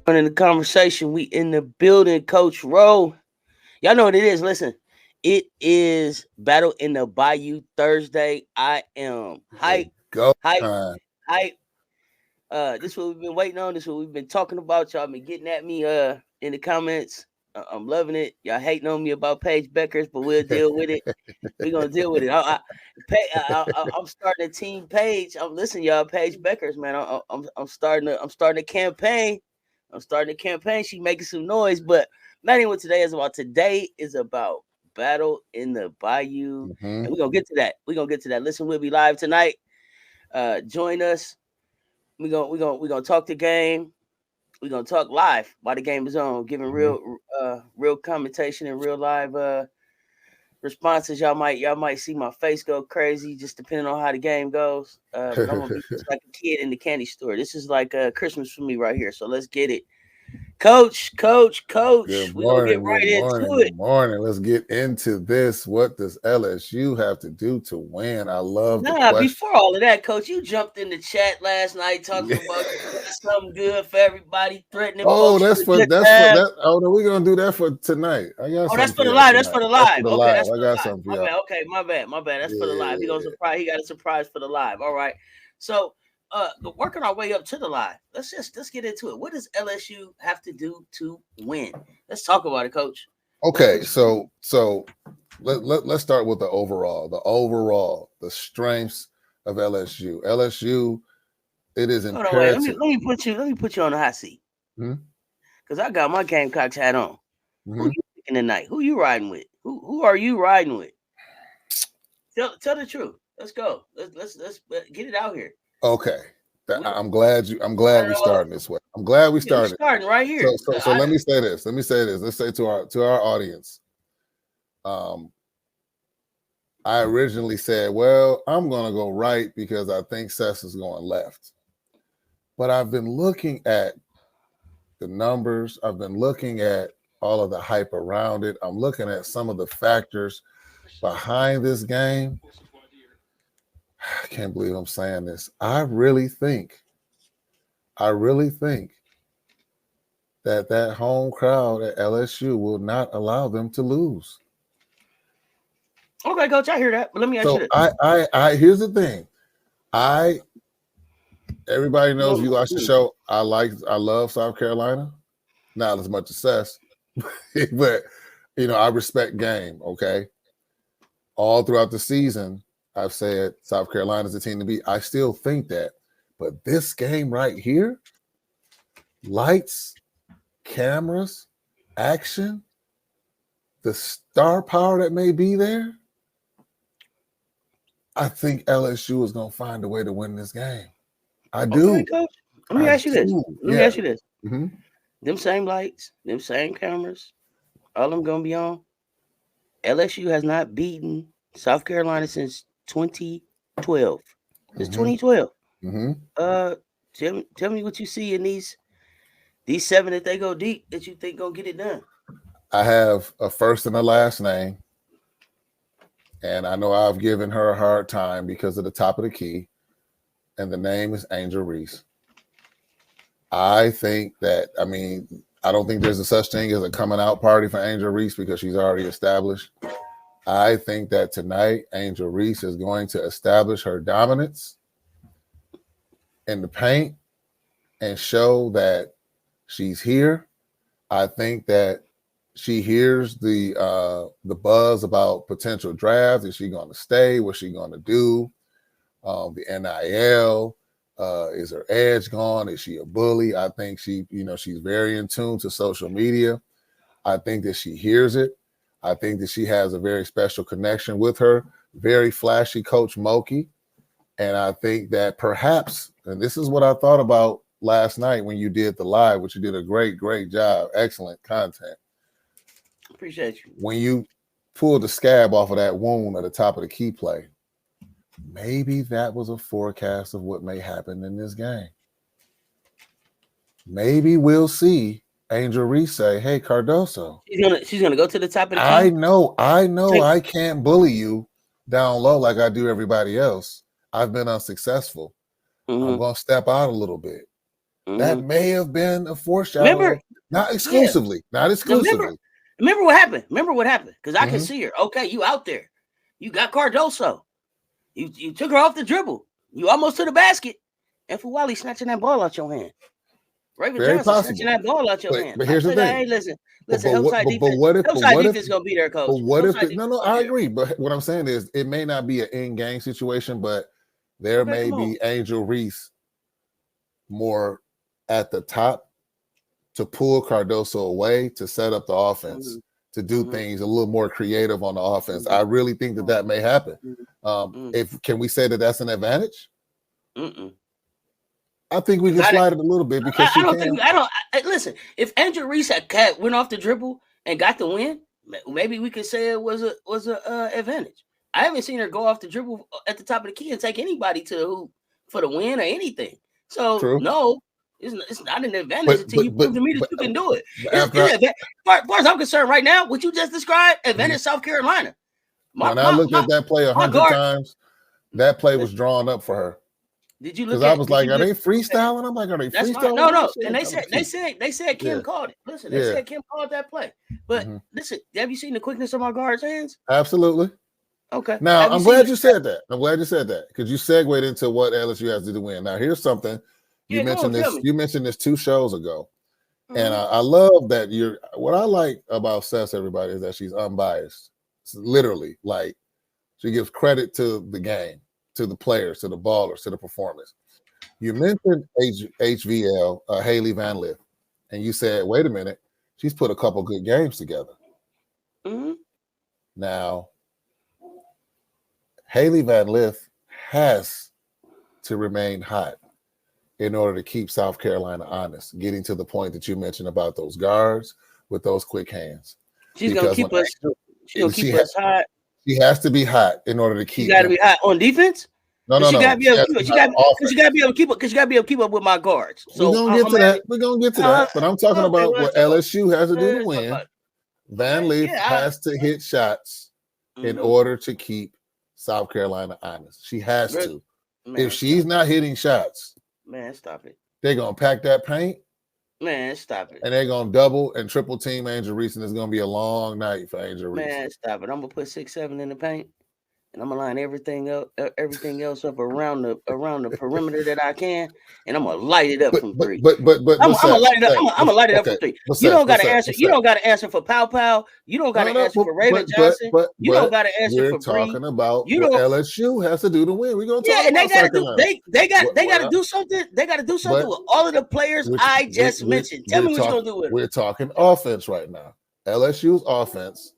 In the conversation, we in the building, Coach Ro. Y'all know what it is. Listen, it is Battle in the Bayou Thursday. I am hype, Go hype, time. hype. This is what we've been waiting on. This is what we've been talking about. Y'all been getting at me in the comments. I'm loving it. Y'all hating on me about Paige Beckers, but we'll deal with it. We're gonna deal with it. I'm starting a team page. I'm listening, y'all. Paige Beckers, man. I'm starting a campaign. I'm starting a campaign. She making some noise, but not even what today is about. Today is about Battle in the Bayou, and we're gonna get to that. We're gonna get to that. Listen, we'll be live tonight. Join us. We're gonna talk the game. We're gonna talk live while the game is on, giving real commentation and real live responses. Y'all might see my face go crazy just depending on how the game goes. But I'm gonna be just like a kid in the candy store. This is like Christmas for me right here. So let's get it. Coach. Good We're gonna get morning, right good morning, into it. good morning. Let's get into this. What does LSU have to do to win? I love the Nah, question. before all of that, Coach, you jumped in the chat last night talking about you got something good for everybody, threatening Oh, folks that's with a for good that's for time. that. Oh no, we're gonna do that for tonight. I got Oh, that's something for for the y'all live. That's for tonight. the That's for live. the Okay, live. that's for I the got live. something for My y'all. bad. Okay, my bad. That's for the live. He gonna Yeah. surprise. He got a surprise for the live. All right. So, working our way up to the live. Let's get into it. What does LSU have to do to win? Let's talk about it, Coach. Okay, so let's start with the overall, the strengths of LSU. LSU, it is Hold on, wait. Let imperative. me put you on the hot seat Hmm. because I got my Gamecocks hat on. Who Hmm. you picking tonight? Who you riding with? Who are you riding with? Tell the truth. Let's go. Let's get it out here. Okay. We I'm glad we starting this way. I'm glad we Yeah, we started. starting right So here. so so let me say this. Let me say this. Let's say to our audience. I originally said, well, I'm gonna go right because I think Cess is going left. But I've been looking at the numbers, I've been looking at all of the hype around it. I'm looking at some of the factors behind this game. I can't believe I'm saying this. I really think that home crowd at LSU will not allow them to lose. Okay, Coach, I hear that. But let me ask you So this. I here's the thing. Everybody knows you watch the show. I love South Carolina, not as much as Cess, but I respect game. Okay, all throughout the season, I've said South Carolina's the team to beat. I still think that, but this game right here, lights, cameras, action, the star power that may be there, I think LSU is going to find a way to win this game. I do. Okay, Coach. Let me I ask you this. do. Let me Yeah. ask you this. Mm-hmm. Them same lights, them same cameras, all them gonna be on. LSU has not beaten South Carolina since 2012. Since Mm-hmm. 2012. Mm-hmm. Uh, tell me what you see in these seven that they go deep that you think gonna get it done. I have a first and a last name, and I know I've given her a hard time because of the top of the key, and the name is Angel Reese. I think that, I don't think there's a such thing as a coming out party for Angel Reese because she's already established. I think that tonight, Angel Reese is going to establish her dominance in the paint and show that she's here. I think that she hears the buzz about potential draft. Is she going to stay? What's she going to do? The NIL, is her edge gone? Is she a bully? I think she's very in tune to social media. I think that she hears it. I think that she has a very special connection with her very flashy coach Moki. And I think that perhaps, and this is what I thought about last night when you did the live, which you did a great job, excellent content. Appreciate you. When you pulled the scab off of that wound at the top of the key play, maybe that was a forecast of what may happen in this game. Maybe we'll see Angel Reese say, hey, Cardoso. She's gonna go to the top of the key. I know I can't bully you down low like I do everybody else. I've been unsuccessful. I'm going to step out a little bit. that may have been a foreshadow. Remember, not exclusively. Remember what happened. Because I can see her. Okay, you out there. You got Cardoso. You took her off the dribble. You almost to the basket. And Fuwali snatching that ball out your hand. Raven Very Johnson possible. snatching that ball out your hand. But here's the thing. Hey, listen. Hillside defense gonna be there, coach. But what if? No, I agree. But what I'm saying is, it may not be an in-game situation, but there may be Angel Reese more at the top to pull Cardoso away to set up the offense, to do things a little more creative on the offense. I really think that may happen. Can we say that that's an advantage? I think we can slide it a little bit because listen. If Angel Reese had went off the dribble and got the win, maybe we could say it was a advantage. I haven't seen her go off the dribble at the top of the key and take anybody to the hoop for the win or anything. So no, it's not an advantage until you prove to me that you can do it. As far as I'm concerned, right now, what you just described, advantage South Carolina. When I looked at that play 100 times, that play was drawn up for her. Did you look? Because I was like, are they freestyling? I'm like, are they freestyling? No. And they said Kim called it. Listen, they said Kim called that play. But listen, have you seen the quickness of my guard's hands? Absolutely. Okay. Now I'm glad you said that. Because you segued into what LSU has to do win. Now here's something. You mentioned this. You mentioned this 2 shows ago, and I love that you're. What I like about Cess, everybody, is that she's unbiased. It's literally, like, she gives credit to the game, to the players, to the ballers, to the performance. You mentioned HVL, Haley Van Lith, and you said, wait a minute, she's put a couple good games together. Now, Haley Van Lith has to remain hot in order to keep South Carolina honest, getting to the point that you mentioned about those guards with those quick hands. She's going to keep us hot. She has to be hot in order to keep. She got to be hot on defense. No. She got to be able to keep up. Because she got to be able to keep up with my guards. So we're gonna get to that. We're gonna get to that. But I'm talking about what LSU has to do to win. Van Lith has to hit shots in order to keep South Carolina honest. She has to. If she's not hitting shots, man, stop it. They're gonna pack that paint. Man, stop it. And they're gonna double and triple team Angel Reese, and it's gonna be a long night for Angel Reese. Man, stop it. I'm gonna put 6'7" in the paint, and I'm gonna line everything else up around the perimeter that I can, and I'm gonna light it up from 3. But I'm gonna light it up. I'm gonna light it up from 3. You don't gotta answer. You don't gotta answer for Pow Pow. You don't gotta answer for Raven Johnson. You don't gotta answer for Bree. We're talking about what LSU has to do to win. We're gonna talk and about they gotta do something. They gotta do something with all of the players I just mentioned. Tell me what you're gonna do with it. We're talking offense right now. LSU's offense.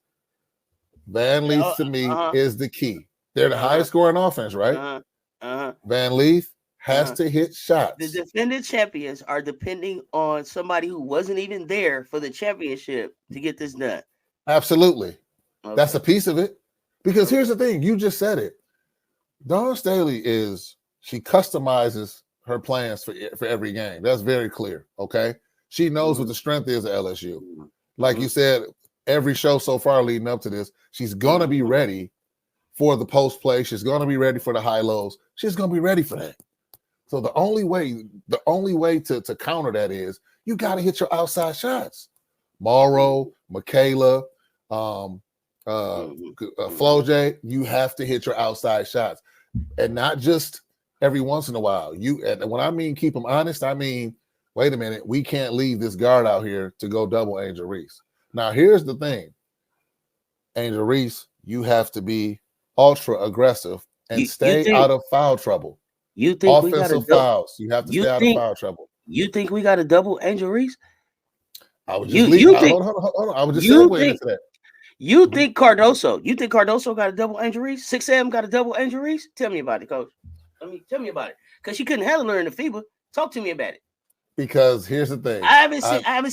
Van Lith to me is the key. They're the highest scoring offense, right? Van Lith has to hit shots. The defending champions are depending on somebody who wasn't even there for the championship to get this done. Absolutely. Okay. That's a piece of it. Because here's the thing. You just said it. Dawn Staley she customizes her plans for every game. That's very clear, okay? She knows what the strength is at LSU. Like you said, every show so far leading up to this, she's going to be ready for the post play. She's going to be ready for the high lows. She's going to be ready for that. So the only way to counter that is you got to hit your outside shots. Morrow, Michaela, Flo J, you have to hit your outside shots, and not just every once in a while. And when I mean keep them honest, I mean, wait a minute, we can't leave this guard out here to go double Angel Reese. Now, here's the thing. Angel Reese, you have to be ultra aggressive and stay out of foul trouble. You think offensive fouls? You have to stay out of foul trouble. You think we got a double Angel Reese? I would just leave. Hold on. I would just segue into that. You think Cardoso? You think Cardoso got a double Angel Reese? 6'7" got a double Angel Reese? Tell me about it, Coach. Tell me about it. Because she couldn't handle her in the FIBA. Talk to me about it. Because here's the thing. I haven't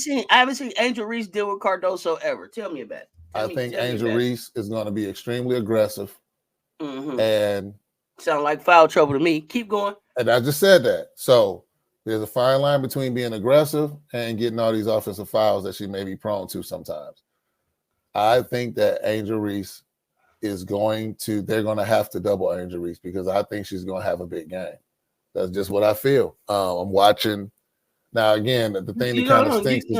seen Angel Reese deal with Cardoso ever. Tell me about it. I think Angel Reese is going to be extremely aggressive. And sound like foul trouble to me. Keep going. And I just said that. So there's a fine line between being aggressive and getting all these offensive fouls that she may be prone to sometimes. I think that Angel Reese they're going to have to double Angel Reese because I think she's going to have a big game. That's just what I feel. I'm watching Now, again, the thing that kind of stinks is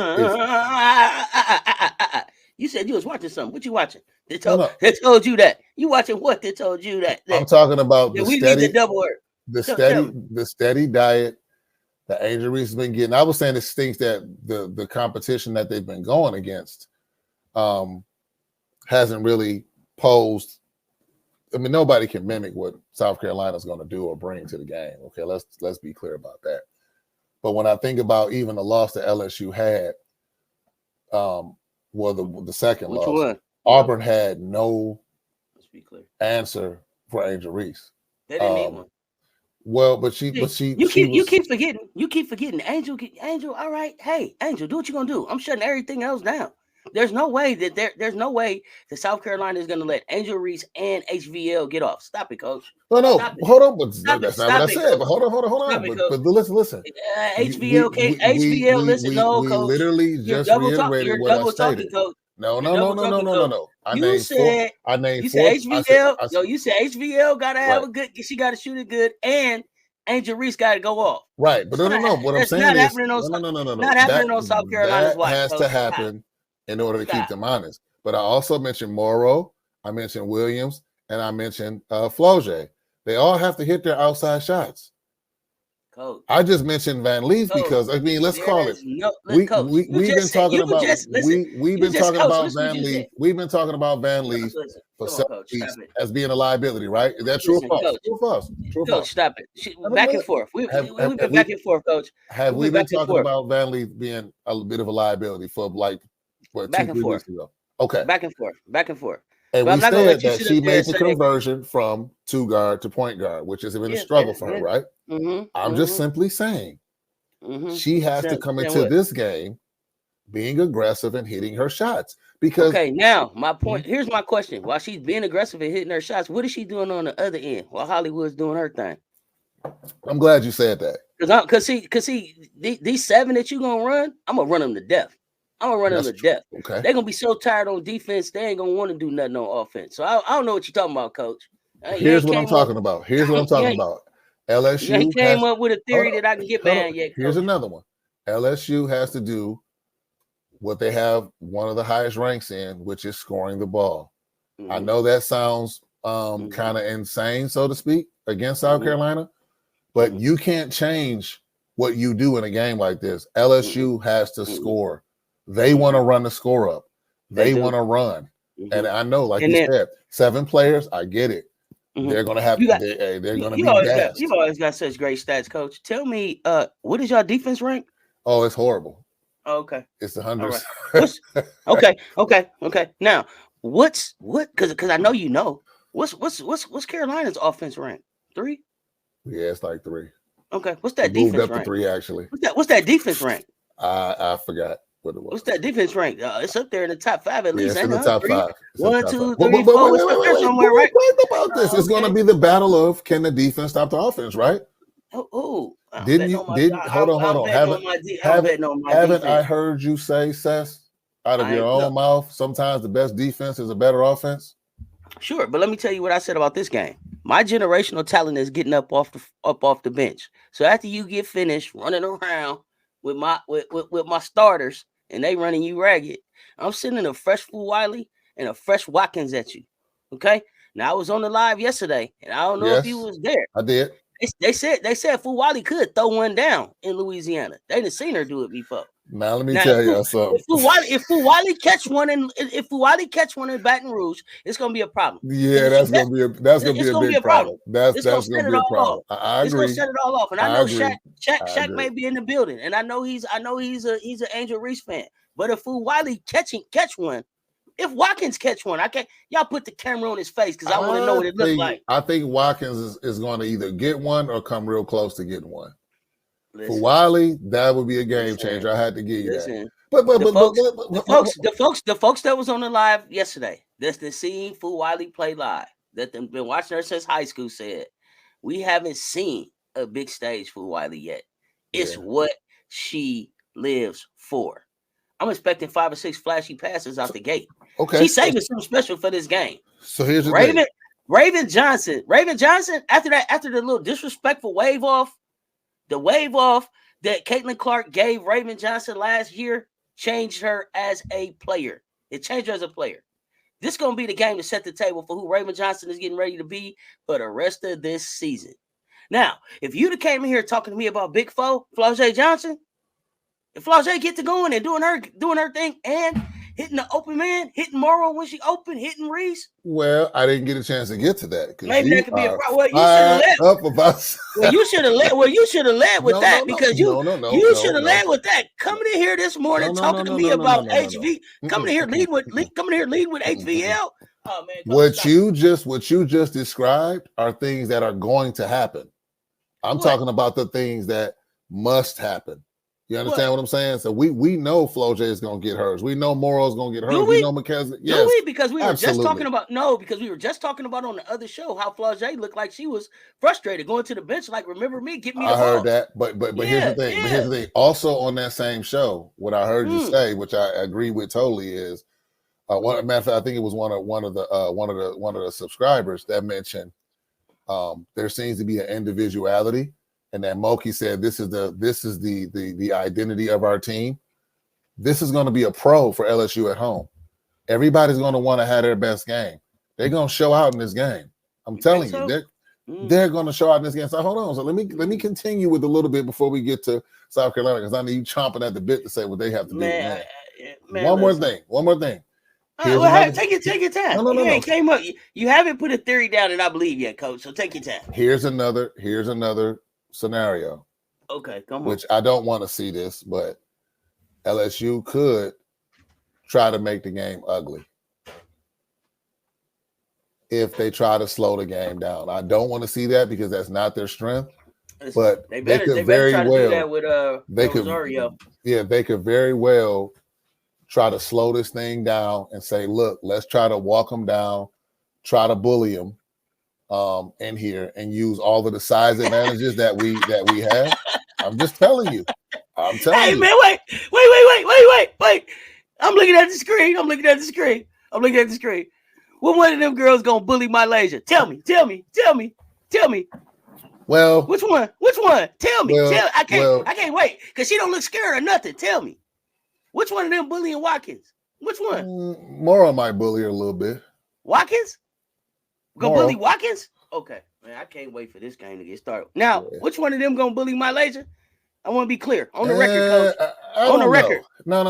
you said you was watching something. What you watching? They no. told you that. You watching what? They told you that. I'm talking about we need the double work. The steady diet that Angel Reese has been getting. I was saying it stinks that the competition that they've been going against hasn't really posed. I mean, nobody can mimic what South Carolina is going to do or bring to the game. Okay, let's be clear about that. But when I think about even the loss that LSU had, the second Which loss, one? Auburn had no answer for Angel Reese. They didn't need one. Well, you keep forgetting. You keep forgetting. Angel. All right. Hey, Angel, do what you're gonna do. I'm shutting everything else down. There's no way that South Carolina is gonna let Angel Reese and HVL get off. Stop it, coach. No, hold on. But that's not what I said. But hold on. But listen. HVL can't. HVL, listen, no, coach. We literally just reiterated what I stated. Coach. No. You said HVL. You said HVL gotta have a good. She gotta shoot it good, and Angel Reese gotta go off. Right, but no. What I'm saying is not happening on South Carolina's watch. That has to happen in order to keep them honest. But I also mentioned Morrow, I mentioned Williams, and I mentioned Floje. They all have to hit their outside shots. Coach. I just mentioned Van Leaf because I mean, let's call it. We've been talking about Van Leaf. We've been talking about Van Leaf for 7 weeks as being a liability, right? Is that true or false? True or false? Coach, stop it. Back and forth. We've been back and forth, Coach. Have we been talking about Van Leaf being a bit of a liability for like 2-3 weeks ago? Okay. Back and forth. And we said that she made the conversion from 2 guard to point guard, which has been a struggle for her, right? I'm just simply saying she has to come into this game being aggressive and hitting her shots. Because now my point. Here's my question: while she's being aggressive and hitting her shots, what is she doing on the other end while Hollywood's doing her thing? I'm glad you said that. Because see, these 7 that you gonna run, I'm gonna run them to death. I'm gonna run them to death. Okay. They're gonna be so tired on defense, they ain't gonna want to do nothing on offense. So I don't know what you're talking about, Coach. Here's what I'm talking about. LSU came up with a theory that I can get behind yet. Here's another one. LSU has to do what they have one of the highest ranks in, which is scoring the ball. I know that sounds kind of insane, so to speak, against South Carolina, but you can't change what you do in a game like this. LSU has to score. They want to run the score up. They want to run. And I know, like you said, 7 players, I get it. They're going to have they're going to be gassed. You've always got such great stats, Coach. Tell me, what is your defense rank? Oh, it's horrible. Oh, okay. It's the hundreds. Right. Okay. Now, because I know you know. What's Carolina's offense rank? 3? Yeah, it's like 3. Okay. What's that defense rank? Moved up to 3, actually. What's that defense rank? I forgot what it was. What's that defense rank? It's up there in the top 5 at least. It's in the top 5. 1, 2, 3, 4. It's up there somewhere, right? Wait about this. It's going to be the battle of can the defense stop the offense, right? Oh. Hold on. Haven't I heard you say, Cess, out of your own mouth, sometimes the best defense is a better offense? Sure, but let me tell you what I said about this game. My generational talent is getting up off the bench. So after you get finished running around with my starters and they running you ragged, I'm sending a fresh Fu Wiley and a fresh Watkins at you. Okay. Now I was on the live yesterday, and I don't know if you was there. I did. They said Fu Wiley could throw one down in Louisiana. They didn't seen her do it before. Now let me tell you something. If Fu Wiley catch one in Baton Rouge, it's gonna be a problem. Yeah, that's gonna be a big problem. That's gonna be a problem. I agree. It's gonna set it all off. And I know Shaq may be in the building, and I know he's an Angel Reese fan. But if Fu Wiley catch one, if Watkins catch one, y'all put the camera on his face because I want to know what it looks like. I think Watkins is going to either get one or come real close to getting one. For Wiley, that would be a game changer. I had to give you that. But the folks that was on the live yesterday, that's the seen Fu Wiley play live, that they've been watching her since high school, said we haven't seen a big stage Fu Wiley yet. It's what she lives for. I'm expecting 5 or 6 flashy passes out the gate. Okay, she's saving something special for this game. So here's the thing. Raven Johnson. After the little disrespectful wave off, that Caitlin Clark gave Raymond Johnson last year changed her as a player. It changed her as a player. This is going to be the game to set the table for who Raymond Johnson is getting ready to be for the rest of this season. Now, if you'd have came in here talking to me about Big Foe, Flau'jae Johnson, if Flau'jae get to going and doing her thing and hitting the open man, hitting Morrow when she opened, hitting Reese. Well, I didn't get a chance to get to that because maybe you that could be a are problem. Well, you should have led up about. Well, you should have led. Well, you should have led with that because you should have led with that. Coming in here this morning talking to me about HV. Coming in here lead with HVL. Oh man, what you just described are things that are going to happen. I'm talking about the things that must happen. You understand what I'm saying? So we know Flau'jae is going to get hers. We know Morrow's going to get hers. We know McKenzie. Yes, do we? Because we were just talking about because we were just talking about on the other show how Flau'jae looked like she was frustrated going to the bench. Like, remember me? Get me the ball. I heard that, but here's the thing. But here's the thing. Also on that same show, what I heard you say, which I agree with totally, is one matter of fact, I think it was one of the subscribers that mentioned there seems to be an individuality. And that Moki said, this is the identity of our team. This is going to be a pro for LSU at home. Everybody's going to want to have their best game. They're going to show out in this game. I'm telling you, they're going to show out in this game. So hold on. So let me continue with a little bit before we get to South Carolina, because I know you chomping at the bit to say what they have to do. Man, one more thing. Take your time. No. Came up. You haven't put a theory down, and I believe yet, Coach. So take your time. Here's another scenario. Okay, come on. Which I don't want to see this, but LSU could try to make the game ugly if they try to slow the game down. I don't want to see that because that's not their strength. But they could very well. They could very well try to slow this thing down and say, "Look, let's try to walk them down, try to bully them." In here and use all of the size advantages that we have. I'm just telling you. Hey, man, wait. I'm looking at the screen. Well, one of them girls gonna bully my laser. Tell me. Well, which one? Tell me. I can't wait because she don't look scared or nothing. Tell me. Which one of them bullying Watkins? Which one? Morrow might bully her a little bit. Watkins? Gonna bully Watkins? Okay, man, I can't wait for this game to get started. Now, which one of them gonna bully my laser? I want to be clear on the record, Coach. On the record. No.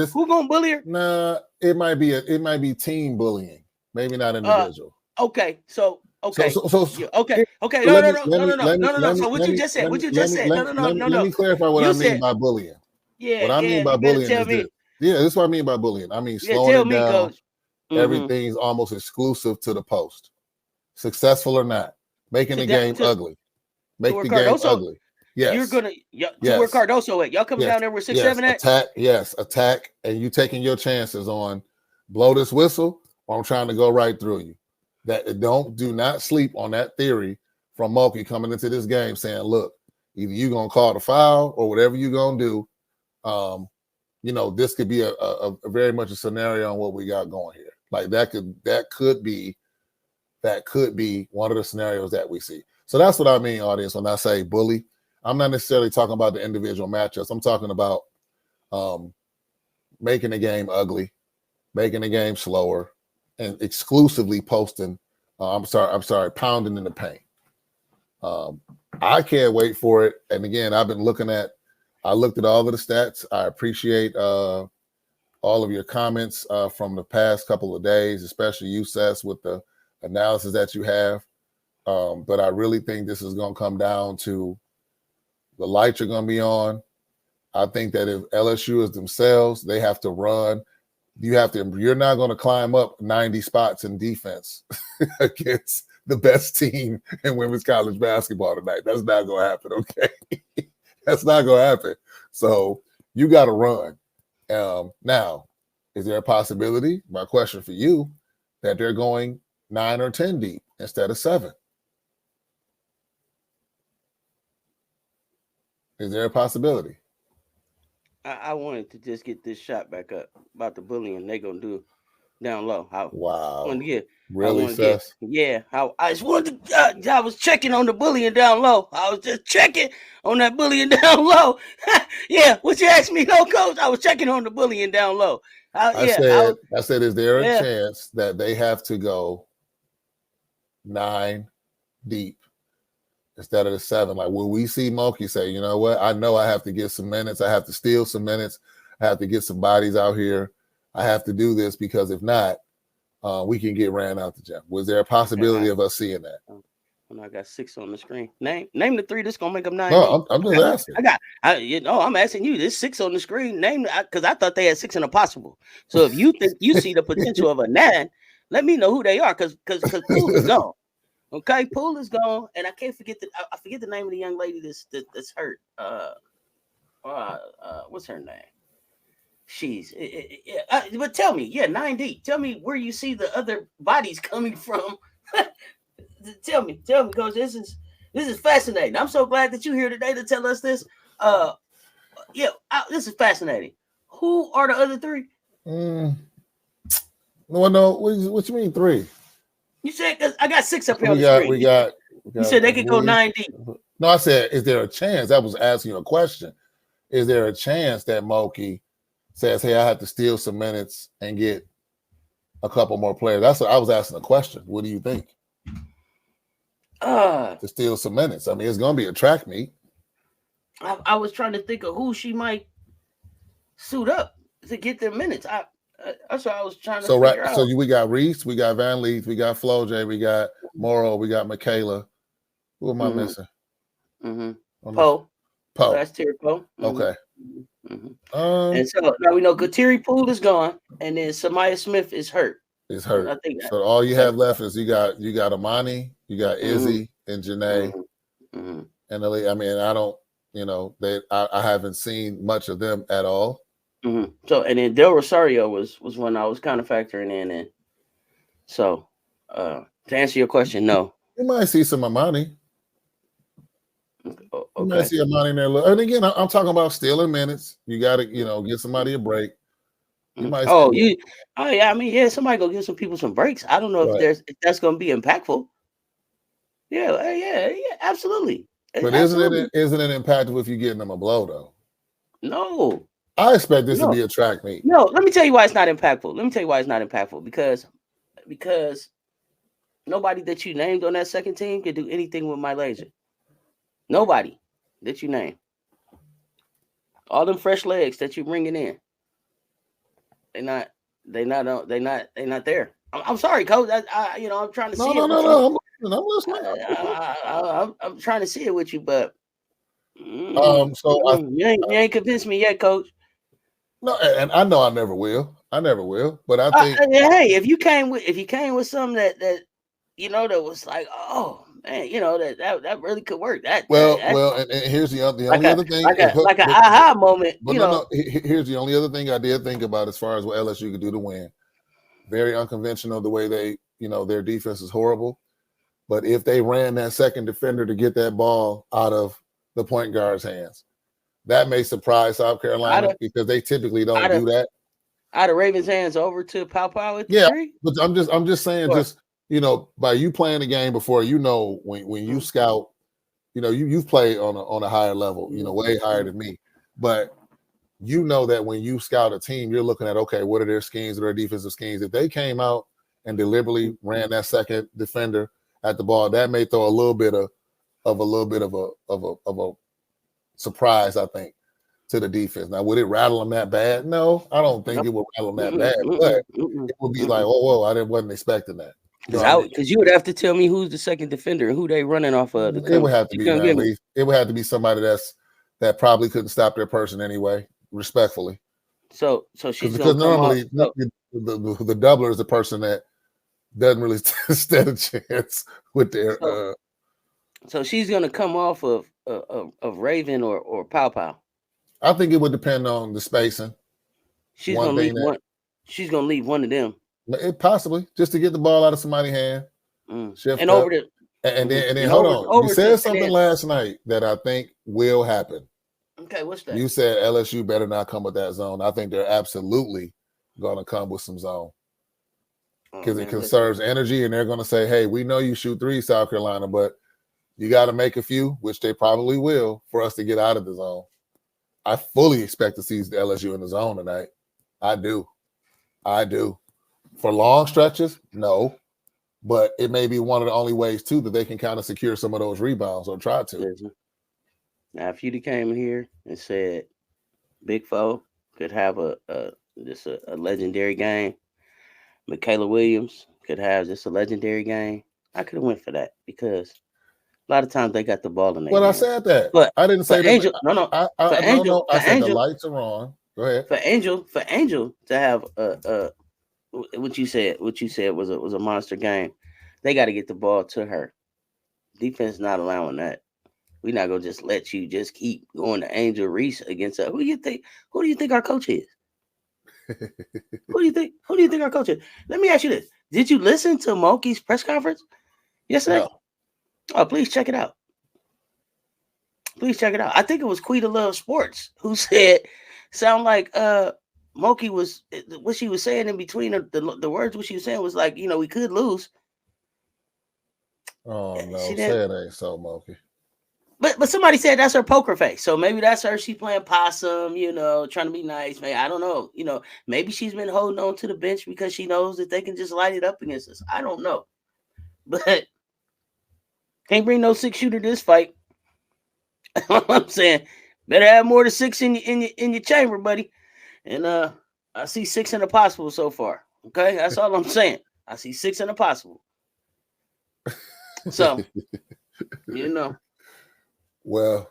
Who gonna bully her? Nah, it might be team bullying, maybe not individual. Okay. So. No. So what you just said? No. Let me clarify what I mean by bullying. Yeah. What I mean by bullying is this. Yeah, this is what I mean by bullying. I mean slowing it down. Coach. Everything's almost exclusive to the post. Successful or not, making the game ugly. Make the game ugly. Yes. You're going to where Cardoso at? Y'all coming down there with 6-7 at? Attack. And you taking your chances on blow this whistle or I'm trying to go right through you. Do not sleep on that theory from Mulkey coming into this game saying, look, either you're going to call the foul or whatever you're going to do. This could be a very much a scenario on what we got going here. Like that could be one of the scenarios that we see. So that's what I mean, audience, when I say bully. I'm not necessarily talking about the individual matchups. I'm talking about making the game ugly, making the game slower, and exclusively posting. Pounding in the paint. I can't wait for it. And again, I looked at all of the stats. I appreciate all of your comments from the past couple of days, especially you, Cess, with the analysis that you have. But I really think this is going to come down to the lights are going to be on. I think that if LSU is themselves, they have to run. You're not going to climb up 90 spots in defense against the best team in women's college basketball tonight. That's not going to happen, okay? That's not going to happen. So you got to run. Now, is there a possibility, my question for you, that they're going 9 or 10 deep instead of 7? Is there a possibility? I wanted to just get this shot back up about the bullying they gonna do. down low. I wanted Wow. to get. I Really, want to get. Cess? Yeah. I just wanted to. I was checking on the bullying down low. I was just checking on that bullying down low. Yeah. What you asked me, no, coach? I was checking on the bullying down low. I said, is there a chance that they have to go 9 deep instead of the 7? Like, will we see Moki say, you know what? I know I have to get some minutes. I have to steal some minutes. I have to get some bodies out here. I have to do this because if not, we can get ran out the gym. Was there a possibility of us seeing that? When I got 6 on the screen, name the 3 that's gonna make them 9. No, I'm just asking. I'm asking you. There's 6 on the screen. Name, because I thought they had 6 in a possible. So if you think you see the potential of a 9, let me know who they are. Because Poole is gone. Okay, Poole is gone, and I can't forget I forget the name of the young lady that's hurt. What's her name? But tell me, 9 deep. Tell me where you see the other bodies coming from. Tell me, because this is fascinating. I'm so glad that you're here today to tell us this. This is fascinating. Who are the other 3? No. What you mean 3? You said, because I got 6 up here on the screen. We got. You said they could go 9 deep. No, I said, is there a chance? I was asking you a question. Is there a chance that Moki says, hey, I have to steal some minutes and get a couple more players? That's what I was asking a question. What do you think? To steal some minutes. I mean, it's going to be a track meet. I was trying to think of who she might suit up to get their minutes. That's what I was trying to figure out. So we got Reese, we got Van Leith, we got Flo J, we got Morrow, we got Michaela. Who am I missing? Poe. That's Terry Poe. Okay. And so now we know Terry Poole is gone, and then Samaya Smith is hurt. I think so. All you have left is you got Amani, you got Izzy and Janae, and I mean, I don't, I haven't seen much of them at all. So, and then Del Rosario was one I was kind of factoring in. And so, to answer your question, no. You might see some Amani. Okay. You might see Amani in there. And again, I'm talking about stealing minutes. You got to, get somebody a break. You might. I mean, somebody go give some people some breaks. I don't know if that's going to be impactful. Yeah, absolutely. But isn't it impactful if you're getting them a blow though? No. I expect this to be a track meet. No, let me tell you why it's not impactful. Because nobody that you named on that second team can do anything with my laser. Nobody that you name. All them fresh legs that you're bringing in, they're not there. I'm sorry, coach. I'm trying to see it. No. I'm listening. I'm trying to see it with you, but you ain't convinced me yet, coach. No, and I know I never will. But I think hey, if you came with something that that was like, oh man, that really could work. And here's the only other thing, like an aha moment. Here's the only other thing I did think about as far as what LSU could do to win. Very unconventional the way they, their defense is horrible. But if they ran that second defender to get that ball out of the point guard's hands, that may surprise South Carolina because they typically don't do that. Out of Ravens' hands over to Pow at the three? But I'm just saying, by you playing the game before, when you scout, you've played on a higher level, way higher than me. But that when you scout a team, you're looking at, okay, what are their schemes, what are their defensive schemes? If they came out and deliberately ran that second defender at the ball, that may throw a little bit of a surprise, I think, to the defense. Now, would it rattle them that bad? No, I don't think it would rattle them that bad, but it would be like, whoa, I wasn't expecting that. Because you would have to tell me who's the second defender and who they running off of. It would have to be it would have to be somebody that probably couldn't stop their person anyway, respectfully. So she's because normally the doubler is the person that doesn't really stand a chance with their. So she's gonna come off of Raven or Pow. I think it would depend on the spacing. She's gonna leave one of them. Possibly just to get the ball out of somebody's hand. And over the and then hold on. You said something last night that I think will happen. Okay, what's that? You said LSU better not come with that zone. I think they're absolutely gonna come with some zone. because it conserves energy, and they're going to say, hey, we know you shoot three, South Carolina, but you got to make a few, which they probably will, for us to get out of the zone. I fully expect to see the LSU in the zone tonight. I do. For long stretches, no. But it may be one of the only ways, too, that they can kind of secure some of those rebounds or try to. Listen. Now, if you came here and said Big Foe could have a legendary game, Michaela Williams could have just a legendary game, I could have went for that because a lot of times they got the ball in their Well, hands. I said that. But I didn't say Angel, that. no. I said the lights are on. Go ahead. For Angel to have what you said was a monster game. They got to get the ball to her. Defense not allowing that. We're not gonna just let you just keep going to Angel Reese against her. Who do you think our coach is? Who do you think our coach is? Let me ask you this: did you listen to Moki's press conference yesterday? No. Oh, please check it out. I think it was Quita Love Sports who said, sound like Moki was what she was saying in between the words. What she was saying was like, we could lose. Oh no, say it ain't so, Moki. But somebody said that's her poker face. So maybe that's her. She playing possum, trying to be nice. Maybe I don't know. Maybe she's been holding on to the bench because she knows that they can just light it up against us. I don't know, but can't bring no 6-shooter this fight. I'm saying better have more than 6 in your chamber, buddy. And I see 6 in the possible so far. Okay, that's all I'm saying. I see 6 in the possible. So Well,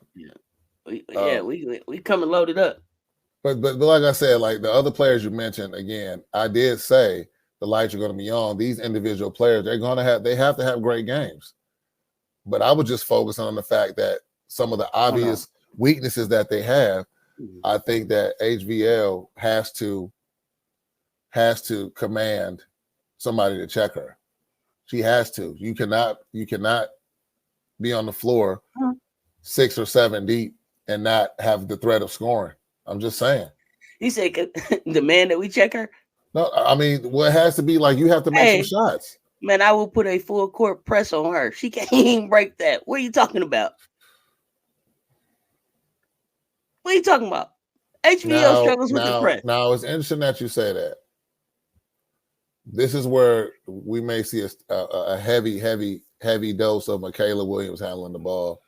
we coming loaded up. But like I said, like the other players you mentioned, again, I did say the lights are going to be on. These individual players, they have to have great games. But I would just focus on the fact that some of the obvious weaknesses that they have, I think that HVL has to command somebody to check her. She has to. You cannot be on the floor 6 or 7 deep and not have the threat of scoring. I'm just saying. He said the man that we check her. No, I mean, it has to be like you have to make some shots. Man, I will put a full court press on her. She can't even break that. What are you talking about? HVL struggles with the press. Now, it's interesting that you say that. This is where we may see a heavy dose of Michaela Williams handling the ball,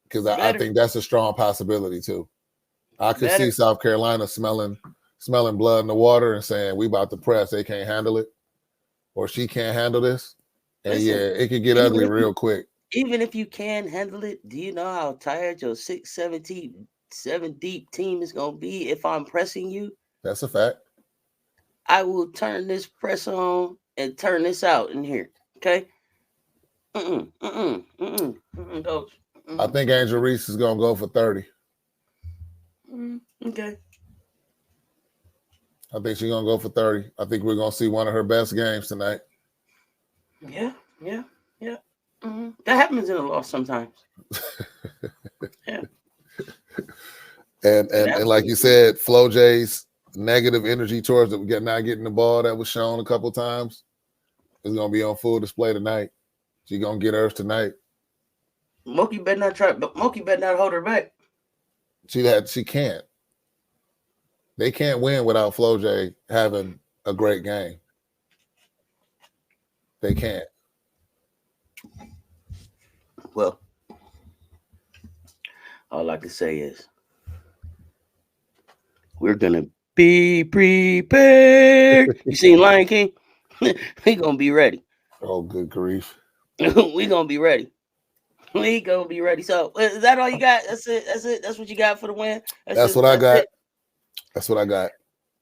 because I think that's a strong possibility too. I could see South Carolina smelling blood in the water and saying, we about to press, they can't handle it, or she can't handle this. And it could get ugly real quick. Even if you can handle it, do you know how tired your 7 deep team is going to be if I'm pressing you? That's a fact. I will turn this press on and turn this out in here. Okay? Coach. I think Angel Reese is going to go for 30. Okay. I think she's going to go for 30. I think we're going to see one of her best games tonight. Yeah. That happens in a loss sometimes. Yeah. And like you said, Flo J's negative energy towards not getting the ball that was shown a couple times is going to be on full display tonight. She's going to get hers tonight. Moki better not hold her back. She can't. They can't win without Flo J having a great game. They can't. Well, all I can say is we're going to be prepared. You seen Lion King? We going to be ready. Oh, good grief. We going to be ready. We going to be ready. So, is that all you got? That's it. That's what you got for the win? That's what I got. That's what I got.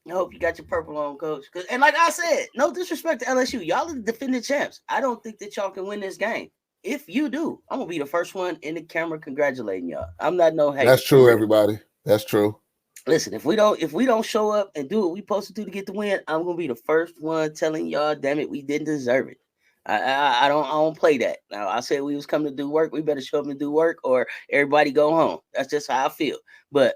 I hope you got your purple on, Coach. And like I said, no disrespect to LSU. Y'all are the defending champs. I don't think that y'all can win this game. If you do, I'm going to be the first one in the camera congratulating y'all. I'm not no hater. That's true, everybody. That's true. Listen, if we don't show up and do what we supposed to do to get the win, I'm gonna be the first one telling y'all, damn it, we didn't deserve it. I don't play that. Now I said we was coming to do work, we better show up and do work, or everybody go home. That's just how I feel. But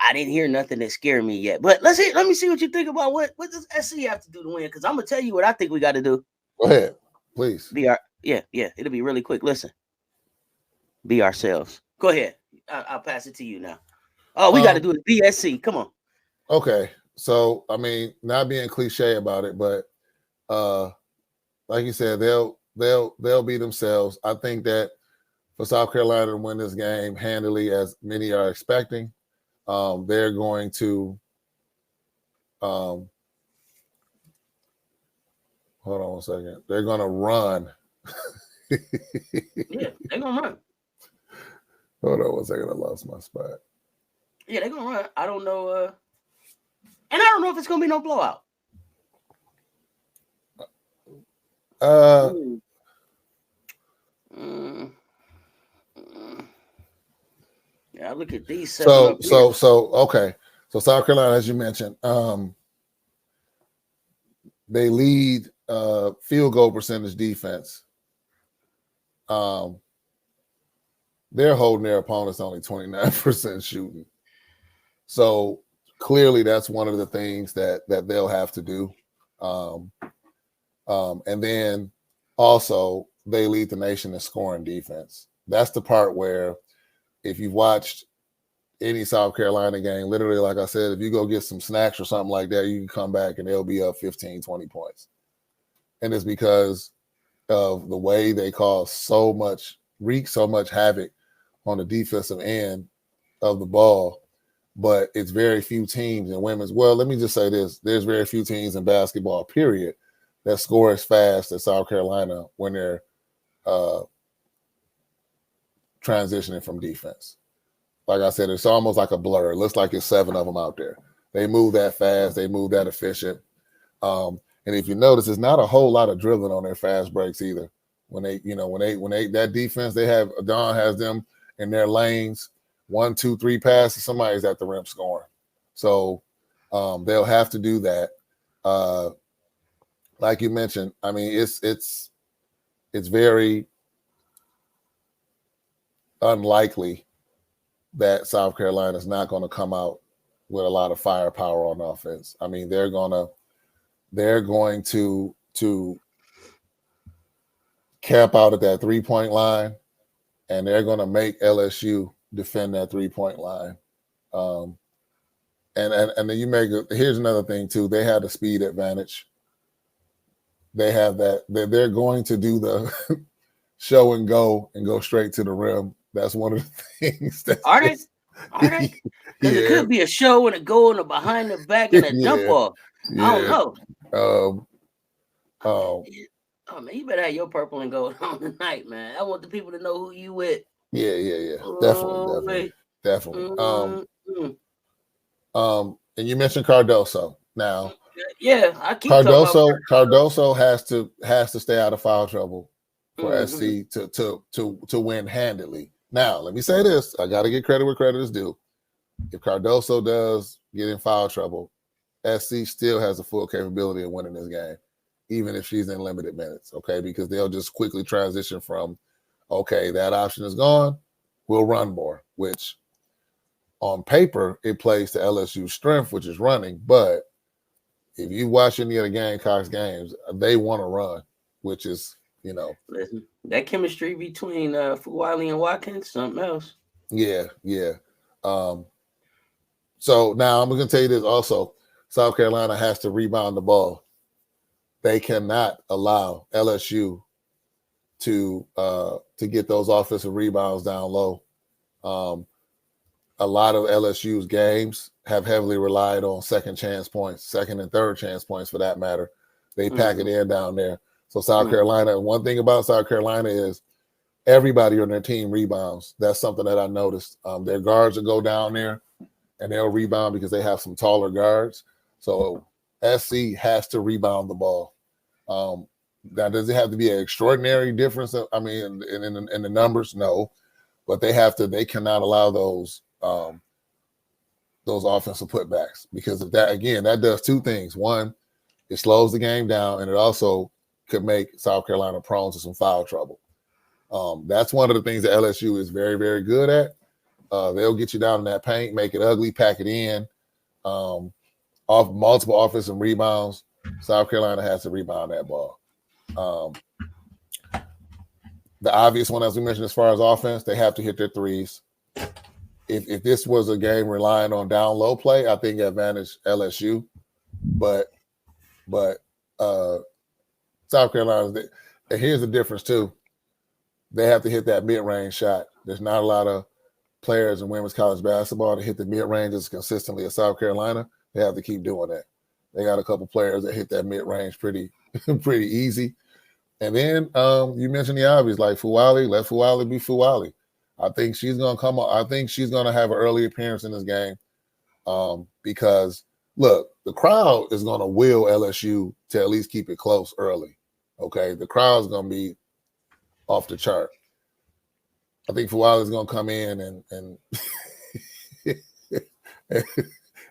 I didn't hear nothing that scared me yet. But let me see what you think about what does SC have to do to win? Because I'm gonna tell you what I think we got to do. Go ahead, please. Yeah. It'll be really quick. Listen, be ourselves. Go ahead. I'll pass it to you now. Oh, we got to do it. BSC. Come on. Okay, so I mean, not being cliche about it, but like you said, they'll be themselves. I think that for South Carolina to win this game handily, as many are expecting, they're going to hold on one second. They're going to run. Yeah, they're gonna run. Hold on one second. I lost my spot. Yeah, they're gonna run. I don't know, and I don't know if it's gonna be no blowout. Yeah, look at these. So okay. So South Carolina, as you mentioned, they lead field goal percentage defense. They're holding their opponents only 29% shooting. So clearly that's one of the things that they'll have to do. And then also they lead the nation in scoring defense. That's the part where if you've watched any South Carolina game, literally, like I said, if you go get some snacks or something like that, you can come back and they'll be up 15, 20 points. And it's because of the way they wreak so much havoc on the defensive end of the ball. But it's very few teams in women's. Well, let me just say this. There's very few teams in basketball, period, that score as fast as South Carolina when they're transitioning from defense. Like I said, it's almost like a blur. It looks like it's 7 of them out there. They move that fast. They move that efficient. And if you notice, it's not a whole lot of dribbling on their fast breaks either. When they that defense, Dawn has them in their lanes, 1, 2, 3 passes, somebody's at the rim scoring. So they'll have to do that. Like you mentioned, I mean, it's very unlikely that South Carolina is not going to come out with a lot of firepower on offense. I mean, they're going to camp out at that 3-point line, and they're going to make LSU defend that 3-point line. And then here's another thing too. They have the speed advantage. They have that. They're going to do the show and go straight to the rim. That's one of the things. Are they? Because it could be a show and a go and a behind the back and a jump off. I don't know. Oh man, you better have your purple and gold on tonight, man. I want the people to know who you with. Yeah. Definitely. And you mentioned Cardoso. Now, yeah, I keep Cardoso has to stay out of foul trouble for SC to win handily. Now, let me say this. I got to get credit where credit is due. If Cardoso does get in foul trouble, SC still has the full capability of winning this game, even if she's in limited minutes, okay? Because they'll just quickly transition from, okay, that option is gone, we'll run more, which on paper, it plays to LSU's strength, which is running. But if you watch any of the Gamecocks games, they want to run, which is, Listen, that chemistry between Fuwali and Watkins, something else. Yeah. So now I'm going to tell you this also. South Carolina has to rebound the ball. They cannot allow LSU to get those offensive rebounds down low. A lot of LSU's games have heavily relied on second chance points, second and third chance points for that matter. They pack it in down there. So South Carolina, one thing about South Carolina is everybody on their team rebounds. That's something that I noticed. Their guards will go down there and they'll rebound because they have some taller guards. So SC has to rebound the ball. Now, does it have to be an extraordinary difference? I mean, in the numbers, no, but they cannot allow those offensive putbacks, because of that, again, that does two things. One, it slows the game down, and it also could make South Carolina prone to some foul trouble. That's one of the things that LSU is very, very good at. They'll get you down in that paint, make it ugly, pack it in. Off multiple offensive rebounds. South Carolina has to rebound that ball. The obvious one, as we mentioned, as far as offense, they have to hit their threes. If this was a game relying on down low play, I think advantage LSU. But South Carolina, and here's the difference too. They have to hit that mid-range shot. There's not a lot of players in women's college basketball to hit the mid-range as consistently as South Carolina. They have to keep doing that. They got a couple players that hit that mid-range pretty easy. And then you mentioned the obvious, like Fuwali. Let Fuwali be Fuwali. I think she's going to come on. I think she's going to have an early appearance in this game because, look, the crowd is going to will LSU to at least keep it close early. Okay? The crowd's going to be off the chart. I think Fuwali's going to come in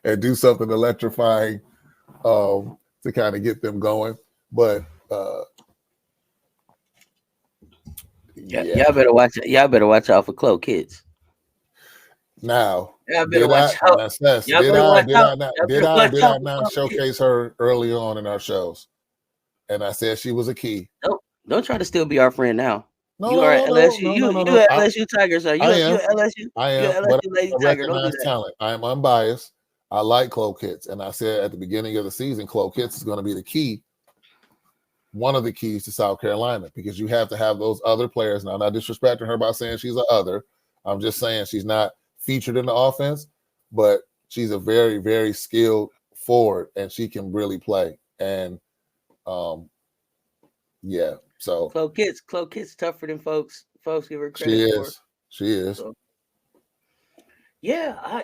and do something electrifying to kind of get them going. But y'all better watch. Y'all better watch out for Chloe kids. Now, Did I not showcase her early on in our shows? And I said she was a key. Don't try to still be our friend now. No, you no, are no, LSU. no, you no, no, you no. LSU Tigers. Are you? I am. You LSU. I am. You But LSU Lady I Tiger. Don't do recognize that. talent. I am unbiased. I like Chloe Kitts, and I said at the beginning of the season, Chloe Kitts is going to be the key. One of the keys to South Carolina, because you have to have those other players. Now, I'm not disrespecting her by saying she's an other. I'm just saying she's not featured in the offense, but she's a very, very skilled forward, and she can really play. And yeah, so Chloe Kitts tougher than folks give her credit she is. for. She is. So, yeah,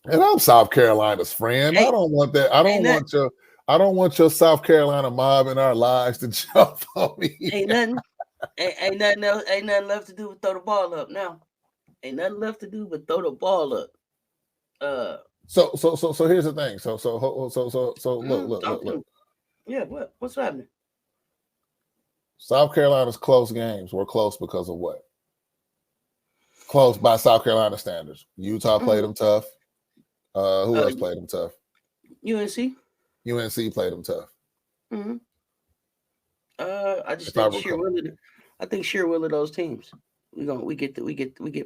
And I'm South Carolina's friend. Hey, I don't want that. I don't want your South Carolina mob in our lives to jump on me. Ain't nothing else. Ain't nothing left to do but throw the ball up now. Ain't nothing left to do but throw the ball up. So here's the thing. So look. Yeah, what's happening? South Carolina's close games were close because of what? Close by South Carolina standards. Utah played them tough. Who else played them tough? UNC. UNC played them tough. Mm-hmm. I just think sheer will of those teams. We get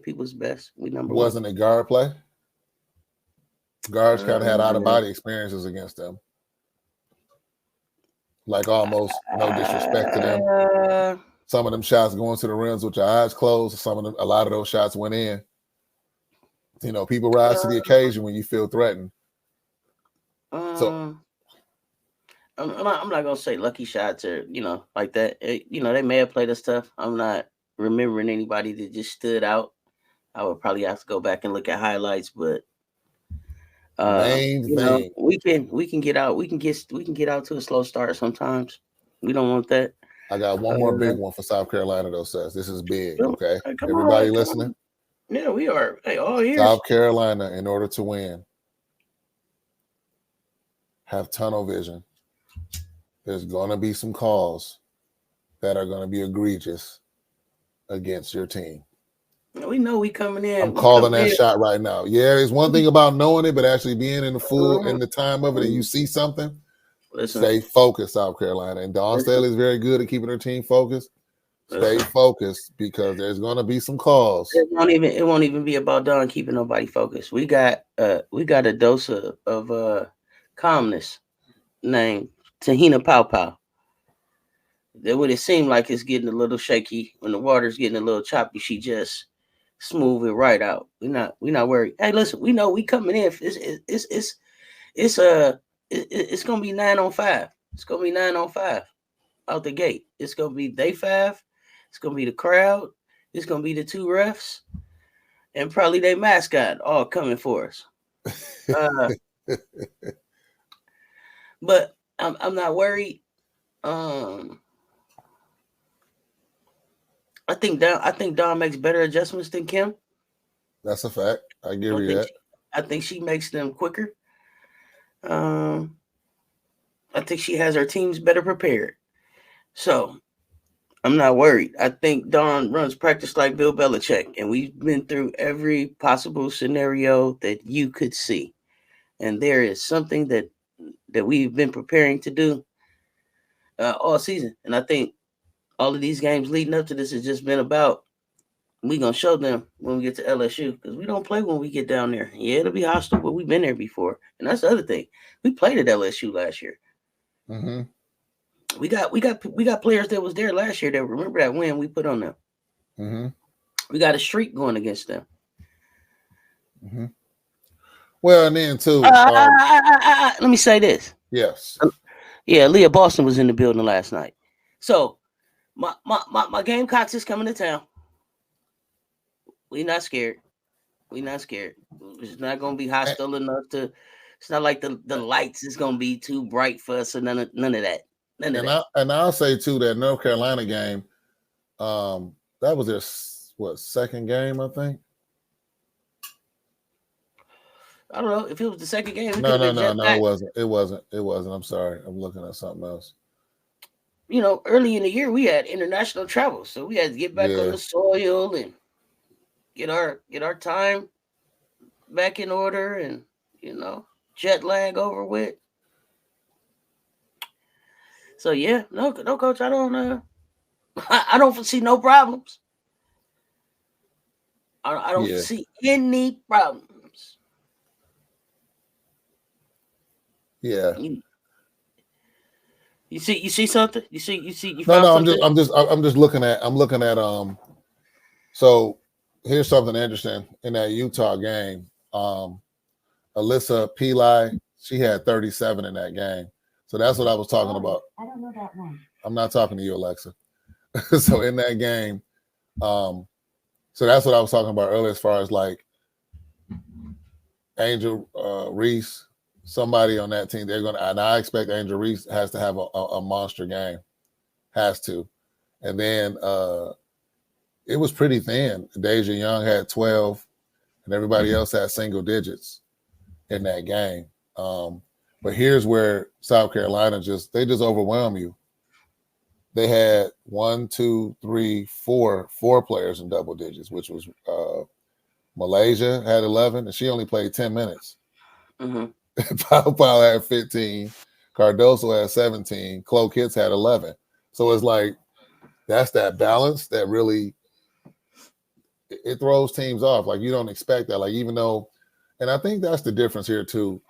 people's best. We number one. Wasn't it guard play? Guards kind of had out of body experiences against them. Like almost no disrespect to them. Some of them shots going to the rims with your eyes closed. A lot of those shots went in. You know, people rise to the occasion when you feel threatened. So I'm not gonna say lucky shots or like that. They may have played us tough. I'm not remembering anybody that just stood out. I would probably have to go back and look at highlights, but we can get out. We can get out to a slow start sometimes. We don't want that. I got one more big one for South Carolina though, Cess. This is big, okay? Everybody listening? Yeah, we are. Hey, all here. South Carolina, in order to win, have tunnel vision. There's going to be some calls that are going to be egregious against your team. We know we coming in. I'm calling that shot right now. Yeah, there's one thing about knowing it, but actually being in the time of it and you see something, stay focused, South Carolina. And Dawn Staley is very good at keeping her team focused. Stay focused because there's going to be some calls. It won't even be about Dawn keeping nobody focused. We got a dose of calmness named Tahina Pow Pow. That when it seemed like it's getting a little shaky, when the water's getting a little choppy, she just smooth it right out. We're not worried. Hey, listen, we know we coming in. It's gonna be 9 on 5. It's gonna be 9 on 5 out the gate. It's gonna be day 5. It's gonna be the crowd. It's gonna be the 2 refs, and probably their mascot all coming for us. But I'm not worried. I think Dawn makes better adjustments than Kim. That's a fact. I give you that. I think she makes them quicker. I think she has her teams better prepared. So I'm not worried. I think Don runs practice like Bill Belichick, and we've been through every possible scenario that you could see. And there is something that we've been preparing to do all season. And I think all of these games leading up to this has just been about we gonna show them when we get to LSU because we don't play when we get down there. Yeah, it'll be hostile, but we've been there before, and that's the other thing. We played at LSU last year. Mm-hmm. We got players that was there last year that remember that win we put on them. Mm-hmm. We got a streak going against them. Mm-hmm. Well, and then too. Let me say this. Yes. Yeah, Leah Boston was in the building last night. So my Gamecocks is coming to town. We not scared. We not scared. It's not gonna be hostile enough to. It's not like the lights is gonna be too bright for us or none of that. And I'll say too that North Carolina game, that was their second game, I think. I don't know if it was the second game. No, it wasn't. It wasn't. I'm sorry. I'm looking at something else. You know, early in the year we had international travel, so we had to get back on the soil and get our time back in order, and jet lag over with. So yeah, no, coach, I don't foresee no problems. I don't foresee any problems. Yeah. You see something? You found something? I'm just looking at so here's something interesting in that Utah game. Alyssa Peli, she had 37 in that game. So that's what I was talking about. I don't know that one. I'm not talking to you, Alexa. So in that game, so that's what I was talking about earlier as far as like Angel Reese, somebody on that team, and I expect Angel Reese has to have a monster game. Has to. And then it was pretty thin. Deja Young had 12, and everybody else had single digits in that game. But here's where South Carolina just overwhelm you. They had 1, 2, 3, 4 players in double digits, which was Malaysia had 11, and she only played 10 minutes. Mm-hmm. Powell had 15, Cardoso had 17, Chloe Kitts had 11. So it's like that's that balance that really it throws teams off. Like you don't expect that. Like even though, and I think that's the difference here too.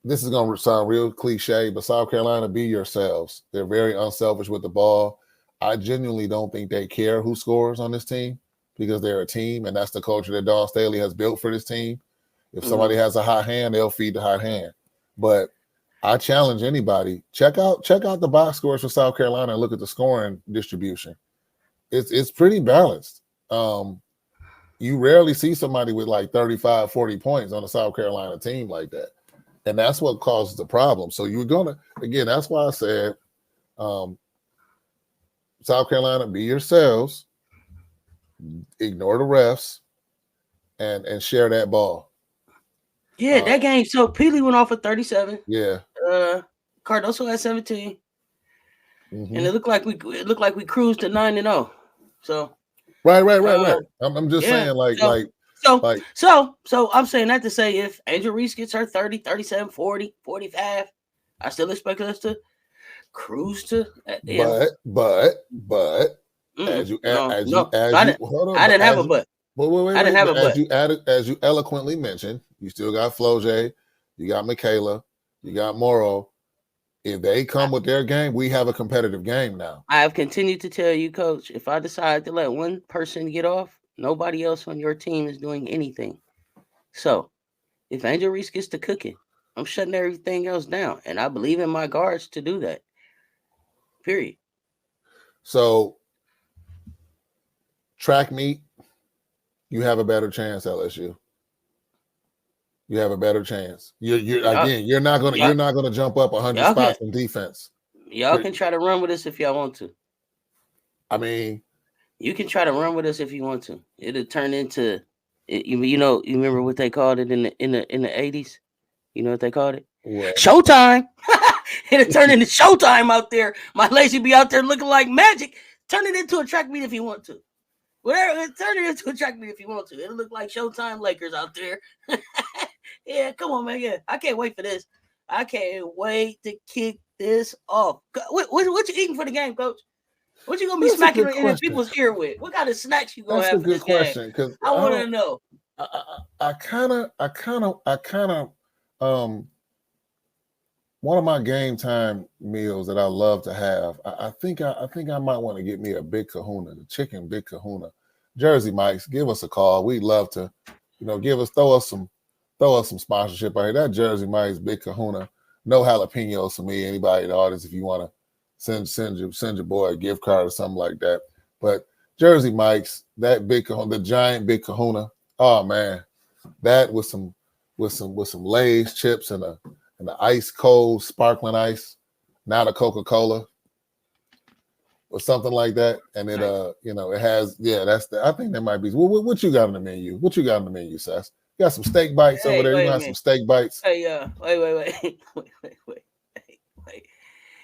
This is going to sound real cliche, but South Carolina, be yourselves. They're very unselfish with the ball. I genuinely don't think they care who scores on this team because they're a team, and that's the culture that Dawn Staley has built for this team. If somebody has a hot hand, they'll feed the hot hand. But I challenge anybody, check out the box scores for South Carolina and look at the scoring distribution. It's pretty balanced. You rarely see somebody with like 35, 40 points on a South Carolina team like that. And that's what causes the problem. So you're gonna, again, that's why I said South Carolina, be yourselves, ignore the refs, and share that ball. Yeah, that game. So Peli went off for 37. Yeah. Cardoso had 17. Mm-hmm. And it looked like we cruised to 9-0. So right. I'm just saying So I'm saying that to say if Angel Reese gets her 30, 37, 40, 45, I still expect us to cruise to. But as you eloquently mentioned, you still got Floje, you got Michaela, you got Morrow. If they come with their game, we have a competitive game now. I have continued to tell you, Coach, if I decide to let one person get off, nobody else on your team is doing anything. So if Angel Reese gets to cooking, I'm shutting everything else down. And I believe in my guards to do that. Period. So track meet, you have a better chance, LSU. You have a better chance. You're not gonna jump up 100 spots in defense. Y'all can try to run with us if y'all want to. I mean, you can try to run with us if you want to. It'll turn into, you remember what they called it in the 80s? You know what they called it? What? Showtime. It'll turn into Showtime out there. My lazy be out there looking like magic. Turn it into a track meet if you want to. Whatever, turn it into a track meet if you want to. It'll look like Showtime Lakers out there. Yeah, come on, man. Yeah, I can't wait for this. I can't wait to kick this off. What you eating for the game, Coach? What you gonna be smacking in people's ear with? What kind of snacks you gonna have for this game? Because I want to know. I kind of one of my game time meals that I love to have. I think I might want to get me a Big Kahuna, the chicken Big Kahuna. Jersey Mike's, give us a call. We'd love to, throw us some sponsorship out here. That Jersey Mike's Big Kahuna, no jalapenos for me. Anybody in the audience, if you want to send your boy a gift card or something like that. But Jersey Mike's, that Big Kahuna, the giant Big Kahuna. Oh man, that with some Lay's chips and the ice cold sparkling ice, not a Coca-Cola or something like that. And it it has, I think that might be what you got on the menu. What you got on the menu, Cess? You got some steak bites over there. You got some steak bites. Hey, wait.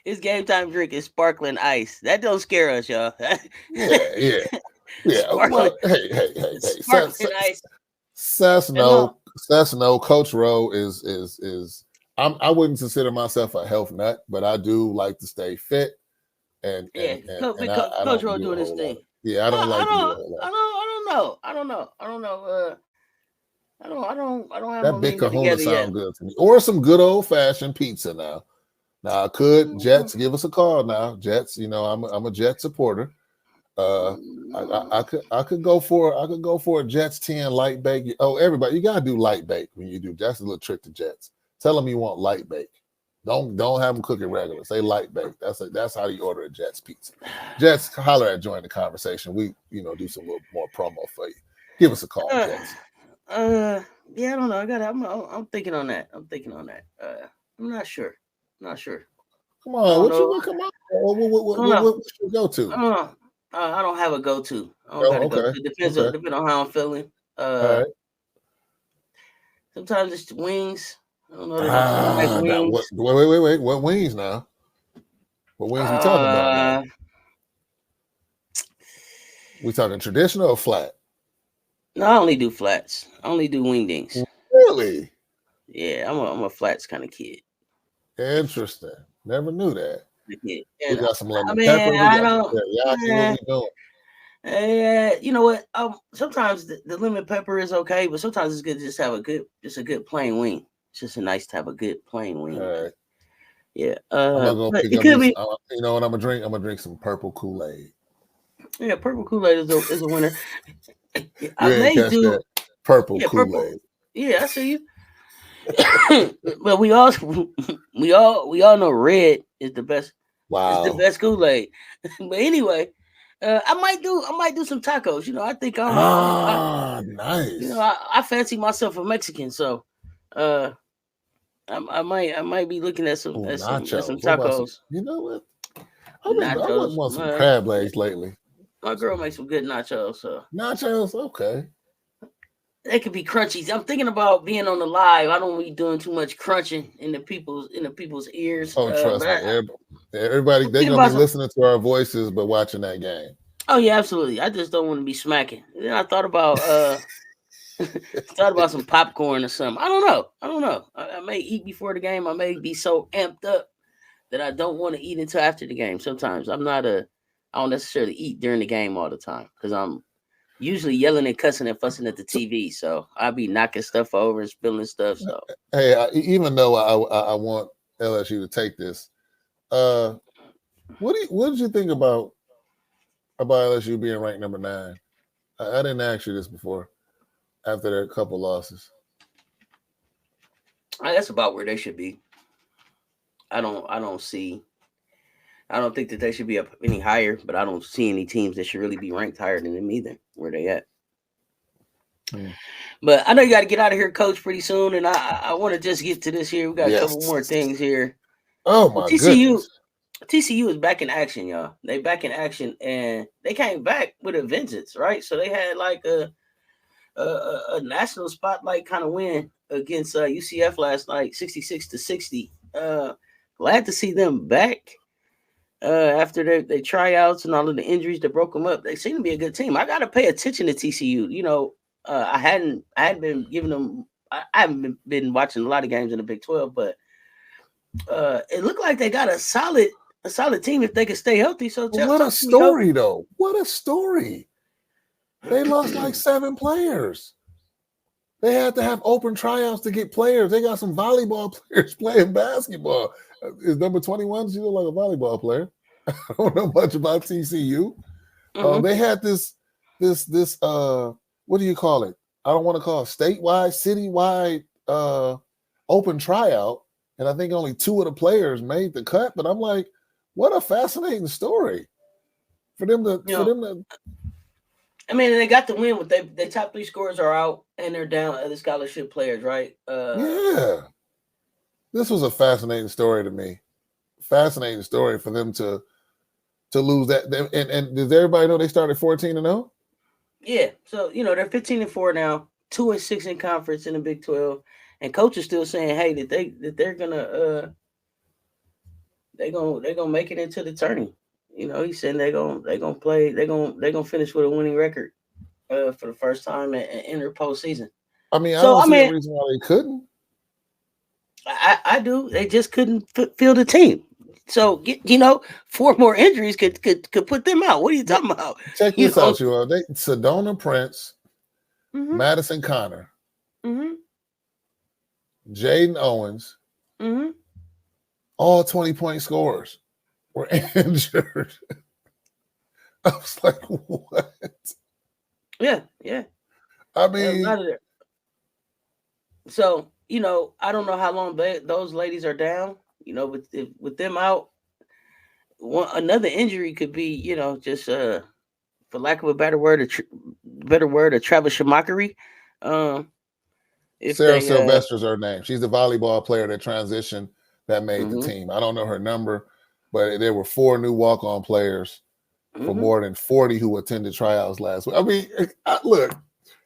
It's game time drink is sparkling ice. That don't scare us, y'all. Yeah. Well, hey. Sparkling ice. Cess no. Coach Ro is I wouldn't consider myself a health nut, but I do like to stay fit. And Coach Ro doing his thing. Yeah, I don't like to do a whole lot. I don't know. I don't have that Big Kahuna sound good to me. Or some good old fashioned pizza now. Now Jets, give us a call now. Jets, I'm a Jet supporter. I could go for a Jets 10 light bake. Oh, everybody, you gotta do light bake when you do. That's a little trick to Jets. Tell them you want light bake. Don't have them cook it regular. Say light bake. That's how you order a Jets pizza. Jets, holler at join the conversation. We do some little more promo for you. Give us a call, Jets. Yeah, I don't know. I'm thinking on that. I'm not sure. Come on, what you go to? I don't have a go-to. Go-to. Depends on how I'm feeling. All right. Sometimes it's wings. I don't know. Wings. Wait. What wings now? What wings we talking about now? We talking traditional or flat? No, I only do flats. I only do wingdings. Really? Yeah, I'm a flats kind of kid. Interesting. Never knew that. Yeah. We got some lemon pepper. You know what? Sometimes the lemon pepper is okay, but sometimes it's good to just have a good plain wing. It's just nice to have a good plain wing. All right. Yeah. I'm gonna pick up. You know what I'm gonna drink? I'm gonna drink some purple Kool-Aid. Yeah, purple Kool-Aid is a winner. I may do purple Kool-Aid. Yeah, I see you. But we all know red is the best. Wow, it's the best Kool-Aid. But anyway, I might do some tacos. I think nice. I fancy myself a Mexican, so I might be looking at some tacos. You know what? I want some crab legs lately. My girl makes some good nachos. So nachos, okay. They could be crunchy. I'm thinking about being on the live. I don't be doing too much crunching in the people's ears. Oh, trust me, everybody they're gonna be listening to our voices, but watching that game. Oh yeah, absolutely. I just don't want to be smacking. Then I thought about some popcorn or something. I don't know. I may eat before the game. I may be so amped up that I don't want to eat until after the game. Sometimes I don't necessarily eat during the game all the time because I'm usually yelling and cussing and fussing at the TV. So I'll be knocking stuff over and spilling stuff. So hey, even though I want LSU to take this, what did you think about LSU being ranked number 9? I didn't ask you this before. After their couple losses, that's about where they should be. I don't think that they should be up any higher, but I don't see any teams that should really be ranked higher than them either. Where they at? But I know you got to get out of here, Coach, pretty soon, and I want to just get to this here. We got a couple more things here. Oh my goodness. TCU is back in action, y'all. They back in action, and they came back with a vengeance, right? So they had like a national spotlight kind of win against UCF last night, 66-60. glad to see them back. After their tryouts and all of the injuries that broke them up, they seem to be a good team. I got to pay attention to TCU. I hadn't been giving them. I haven't been watching a lot of games in the Big 12, but it looked like they got a solid team if they could stay healthy. So What a story, though! What a story! They lost like 7 players. They had to have open tryouts to get players. They got some volleyball players playing basketball. Is number 21? She look like a volleyball player. I don't know much about TCU. They had this what do you call it? I don't want to call it statewide, citywide open tryout. And I think only 2 of the players made the cut. But I'm like, what a fascinating story for them to. I mean, they got the win with their top 3 scorers are out and they're down other scholarship players, right? Yeah. This was a fascinating story to me. Fascinating story for them to lose that. And does everybody know they started 14-0? Yeah. So, they're 15-4 now, 2-6 in conference in the Big 12. And coach is still saying, hey, that they're gonna make it into the tourney. He's saying they're gonna play, they're gonna finish with a winning record for the first time and enter postseason. I mean, I don't see a reason why they couldn't. I do. They just couldn't field the team. So 4 more injuries could put them out. What are you talking about? Check this out, you all. Sedona Prince, Madison Connor, Jaden Owens, all 20-point scorers were injured. I was like, what? Yeah. I mean, so I don't know how long those ladies are down. With them out, another injury could be, just for lack of a better word, a Travis Schumachery. Sarah Sylvester's her name. She's the volleyball player that transitioned that made the team. I don't know her number, but there were 4 new walk-on players for more than 40 who attended tryouts last week. I mean, look,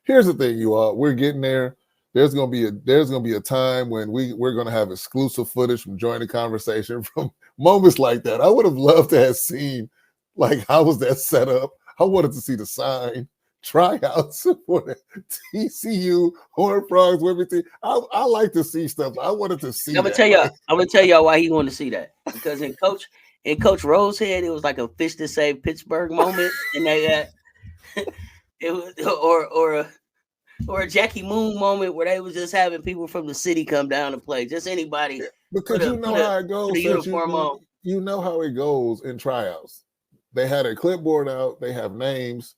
here's the thing, you all. We're getting there. There's gonna be a time when we're gonna have exclusive footage from Join the Conversation from moments like that. I would have loved to have seen, like, how was that set up? I wanted to see the sign, tryouts for the TCU Horned Frogs women team. I like to see stuff. I wanted to see. I'm gonna tell y'all why he wanted to see that, because in Coach Ro's head, it was like a fish to save Pittsburgh moment, and they it was or a Jackie Moon moment where they was just having people from the city come down and play, just anybody. Because how it goes. You know how it goes in tryouts. They had a clipboard out. They have names,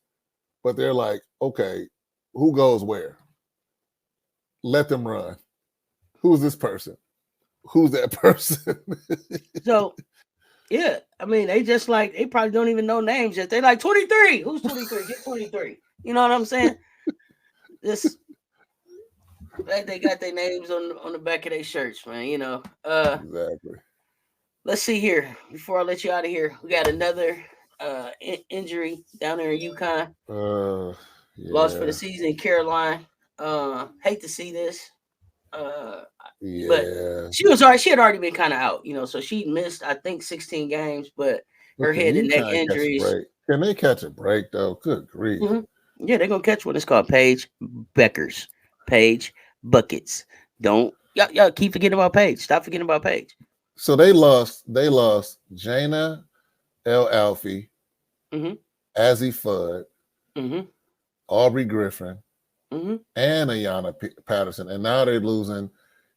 but they're like, okay, who goes where? Let them run. Who's this person? Who's that person? So, yeah, I mean, they probably don't even know names yet. They're like 23. Who's 23? Get 23. You know what I'm saying? They got their names on the back of their shirts, man. Exactly. Let's see here. Before I let you out of here, we got another injury down there in UConn. Lost for the season, Caroline. Hate to see this. But she was already. She had already been kind of out, so she missed, I think, 16 games. But her head and neck injuries. Can they catch a break though? Good grief. Yeah, they're gonna catch one. It's called Paige Beckers. Paige Buckets. Don't y'all keep forgetting about Paige. Stop forgetting about Paige. So they lost Jana L. Alfie, Azzy Fudd, Aubrey Griffin, and Ayanna Patterson. And now they're losing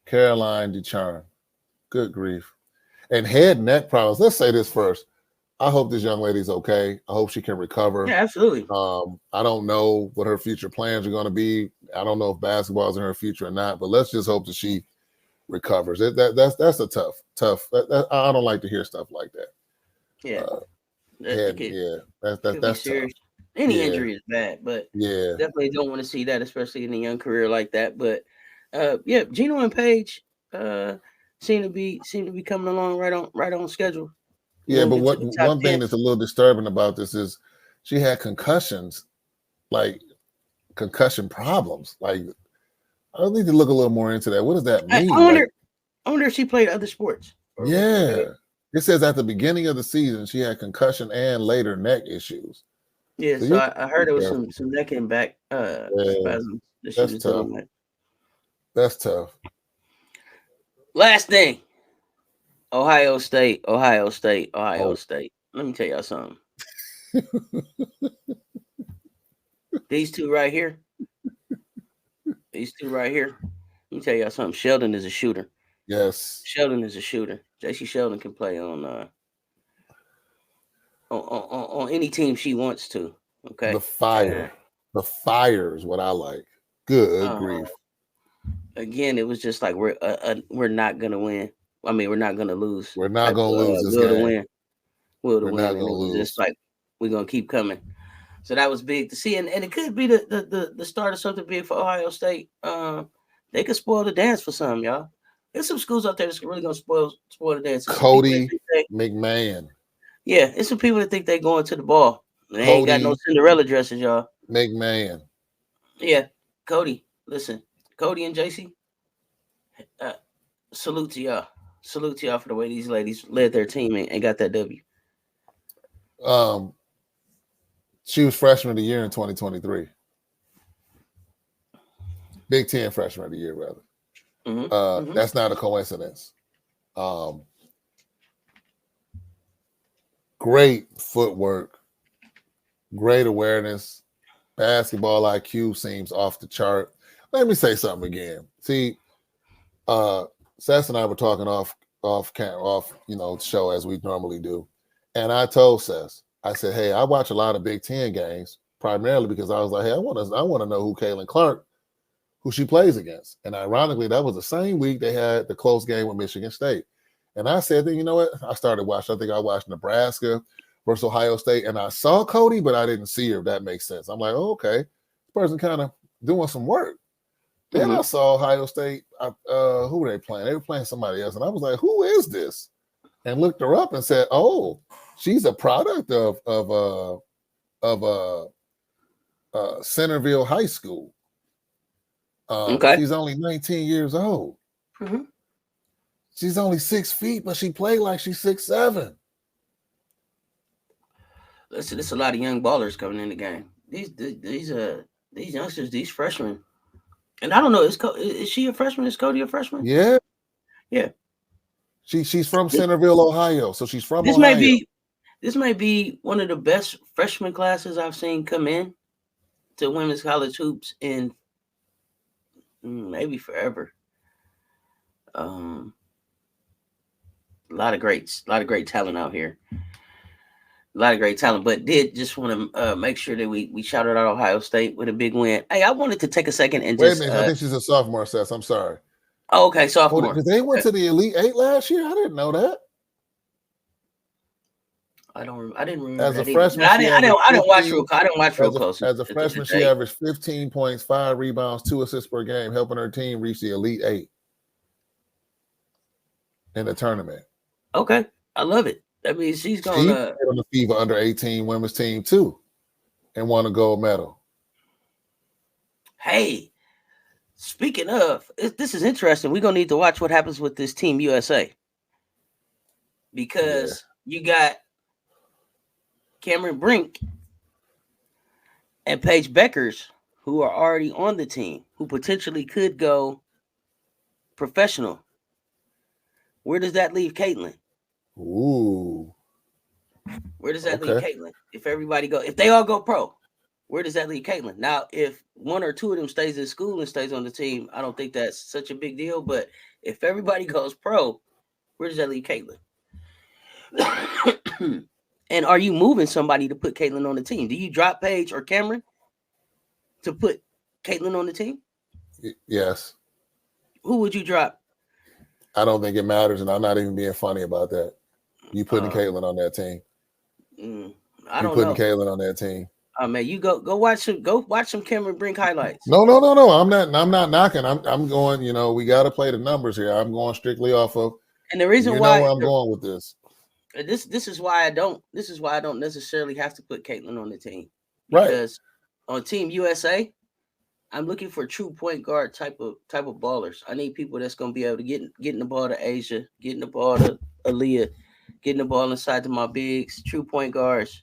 Caroline DeCharm. Good grief. And head and neck problems. Let's say this first. I hope this young lady's okay. I hope she can recover. Yeah, absolutely. I don't know what her future plans are going to be. I don't know if basketball is in her future or not, but let's just hope that she recovers. That's a tough. I don't like to hear stuff like that. Yeah. That's tough. Any injury is bad, but definitely don't want to see that, especially in a young career like that. But Gino and Paige seem to be coming along right on schedule. Yeah, but one thing that's a little disturbing about this is she had concussions, like concussion problems. Like, I need to look a little more into that. What does that mean? I wonder if she played other sports. Yeah. It says at the beginning of the season, she had concussion and later neck issues. Yeah, so I heard there was some neck and back spasms that she was dealing with. That's tough. Last thing. Ohio State. Let me tell y'all something. These two right here. Let me tell y'all something. Sheldon is a shooter. Yes. Sheldon is a shooter. JC Sheldon can play on any team she wants to. Okay. The fire. The fire is what I like. Good grief. Again, it was just like we're not gonna win. I mean, we're not gonna lose. We're not gonna lose this game. Will to win. And it was just like we're gonna keep coming. So that was big to see, and it could be the start of something big for Ohio State. They could spoil the dance for some, y'all. There's some schools out there that's really gonna spoil the dance. Cody McMahon. Yeah, it's some people that think they going to the ball. They ain't got no Cinderella dresses, y'all. McMahon. Yeah, Cody. Listen, Cody and JC. Salute to y'all. Salute to y'all for the way these ladies led their team and got that W. She was freshman of the year in 2023. Big Ten freshman of the year, rather. That's not a coincidence. Great footwork, great awareness. Basketball IQ seems off the chart. Let me say something again. See, Cess and I were talking off show as we normally do, and I told Cess, I said, "Hey, I watch a lot of Big Ten games primarily because I was like, hey, I want to know who Caitlin Clark, who she plays against." And ironically, that was the same week they had the close game with Michigan State. And I said, you know what? I started watching. I think I watched Nebraska versus Ohio State, and I saw Cody, but I didn't see her. If that makes sense. I'm like, oh, okay, this person kind of doing some work. Then I saw Ohio State. Who were they playing? They were playing somebody else, and I was like, who is this? And looked her up and said, oh, she's a product of Centerville High School. She's only 19 years old. She's only 6 feet, but she played like she's 6'7". Listen, there's a lot of young ballers coming in the game. These youngsters, these freshmen. And I don't know, is she a freshman? Is Cody a freshman? Yeah. Yeah. She's from Centerville, Ohio. So she's from Ohio. This may be one of the best freshman classes I've seen come in to women's college hoops in maybe forever. A lot of great talent out here. A lot of great talent, but did just want to make sure that we shouted out Ohio State with a big win. Hey, I wanted to take a second and wait a minute. I think she's a sophomore, Cess. I'm sorry. Oh, okay, sophomore. Did they went to the Elite Eight last year? I didn't know that. I didn't remember. As a freshman, I didn't watch real close. As a freshman, she averaged 15 points, 5 rebounds, 2 assists per game, helping her team reach the Elite Eight in the tournament. Okay, I love it. That means she's going to on the FIBA under 18 women's team too, and won a gold medal. Hey, speaking of, this is interesting. We're gonna need to watch what happens with this Team USA because you got Cameron Brink and Paige Beckers who are already on the team who potentially could go professional. Where does that leave Caitlin? Ooh. Where does that leave Caitlin? If they all go pro, where does that leave Caitlin? Now, if 1 or 2 of them stays in school and stays on the team, I don't think that's such a big deal. But if everybody goes pro, where does that leave Caitlin? And are you moving somebody to put Caitlin on the team? Do you drop Paige or Cameron to put Caitlin on the team? Yes. Who would you drop? I don't think it matters, and I'm not even being funny about that. You putting Caitlin on that team? I don't know. Putting Caitlin on that team? Oh man, you go watch some Cameron Brink highlights. No. I'm not knocking. I'm going. You know, we got to play the numbers here. I'm going strictly off of. And the reason why I'm going with this. This is why I don't necessarily have to put Caitlin on the team. Because on Team USA, I'm looking for true point guard type of ballers. I need people that's gonna be able to get in the ball to Asia, getting the ball to Aaliyah getting the ball inside to my bigs, true point guards.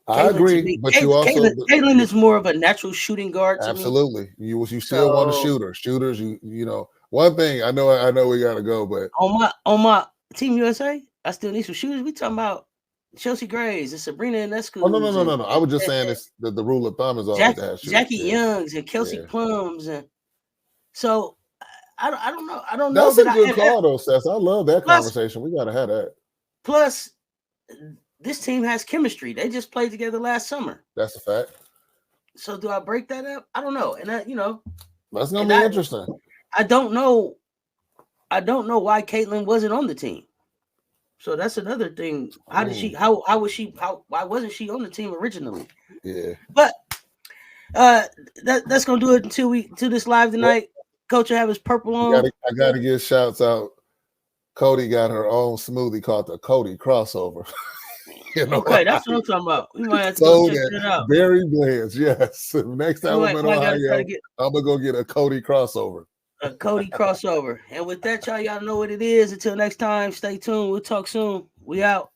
I agree, but you also Caitlin is more of a natural shooting guard to absolutely. me. You still want a shooter. Shooters, you know. One thing I know we gotta go, but on my Team USA, I still need some shooters. We talking about Chelsea Grays and Sabrina Ionescu. Oh no. I was just saying it's the rule of thumb is always to have shooters. Jackie Youngs and Kelsey Plums, and so I don't know. I don't know. That's a good call though, Cess. I love that conversation. We gotta have that. Plus, this team has chemistry. They just played together last summer. That's a fact. So do I break that up? I don't know. And that's gonna be interesting. I don't know why Caitlin wasn't on the team. So that's another thing. Why wasn't she on the team originally? Yeah. But that's gonna do it until this live tonight. Coach will have his purple on. I gotta give shouts out. Cody got her own smoothie called the Cody crossover. Okay, that's what I'm talking about. We might have to go check that out. Berry blends, yes. Next time I'm in Ohio, I'm gonna go get a Cody crossover. A Cody crossover. And with that, y'all know what it is. Until next time, stay tuned. We'll talk soon. We out.